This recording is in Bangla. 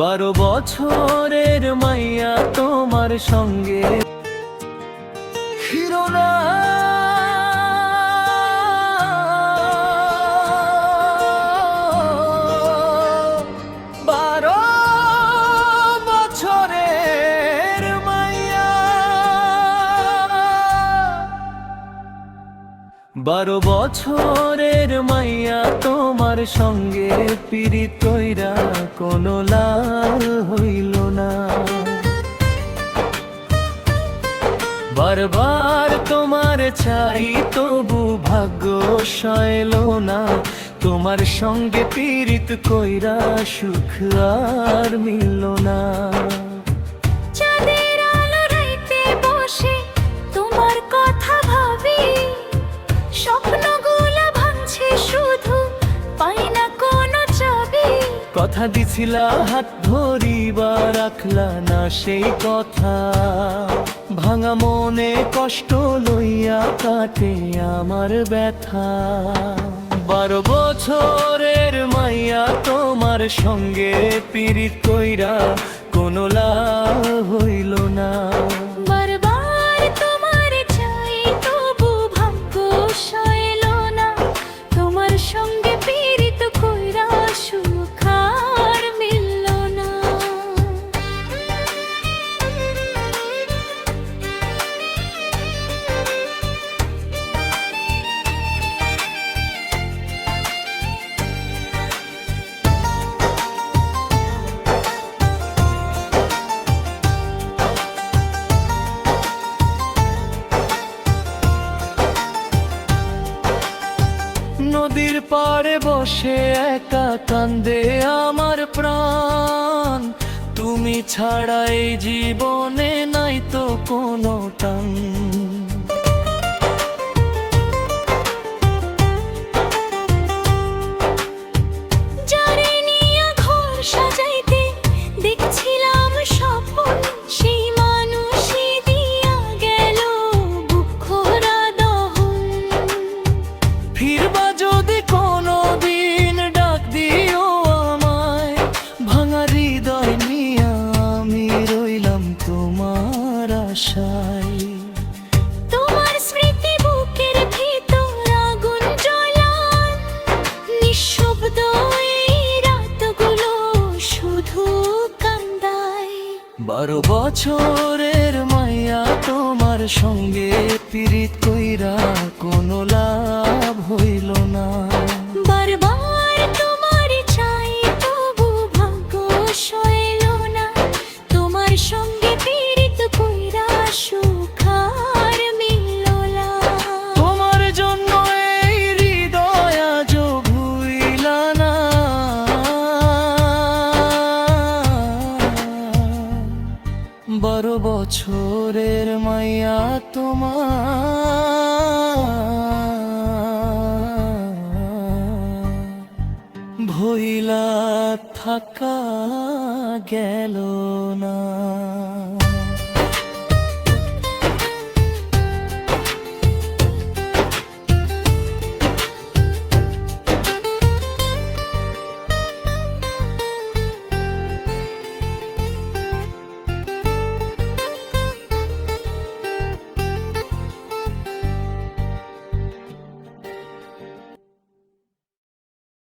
12 বছরের মাইয়া তোমার সঙ্গে হিরোনা বারো বছরের মাইয়া 12 বছরের মাইয়া তোমার সঙ্গে পিরিত কইরা কোনো লাভ হইল না। বারবার তোমার চাই তবু ভাগ্য সইল না। তোমার সঙ্গে পিরিত কইরা সুখ আর মিলল না। চাঁদের আলো রাইতে বসে তোমার কথা ভাবি, স্বপ্নগুলা ভাঙছে শুধু পাই না কোনো চাবি। কথা দিছিলা হাত ধরিবা রাখলা না সেই কথা। ভাঙা মনে কষ্ট লইয়া কাটে আমার ব্যথা। 12 বছরের মাইয়া তোমার সঙ্গে পিরিত কইরা কোনো লাভ হইল না। বারবার তোমার চাই তবু ভাগ্য সইল না। তোমার সঙ্গে পিরিত কইরা সুখ আর মিলল না। নদীর পাড়ে বসে একা কান্দে আমার প্রাণ। তুমি ছাড়া এই জীবনে নাই তো কোনো টান। যারে নিয়া ঘর সাজাইতে দেখছিলাম স্বপন, সেই মানুষই দিয়া গেল বুকখরা দহন। ফিরবা যদি কোনো দিন ডাক দিও আমায়। ভাঙা হৃদয় নিয়া আমি রইলাম তোমার আশায়। তোমার স্মৃতি বুকের ভিতর আগুন জ্বলান, নিঃশব্দ এই রাতগুলো শুধু কান্দায়। 12 বছরের মাইয়া তোমার সঙ্গে পিরিত কইরা কোনো লাভ হইল না। বারবার তোমার চাই তবু ভাগ্য সইল না। তোমার সঙ্গে পিরিত কইরা সুখ আর মিলল না। তোমার জন্য এই হৃদয় আজও ভুইলা না। 12 বছরের মাইয়া তোমার ভইলা থাকা গেল না।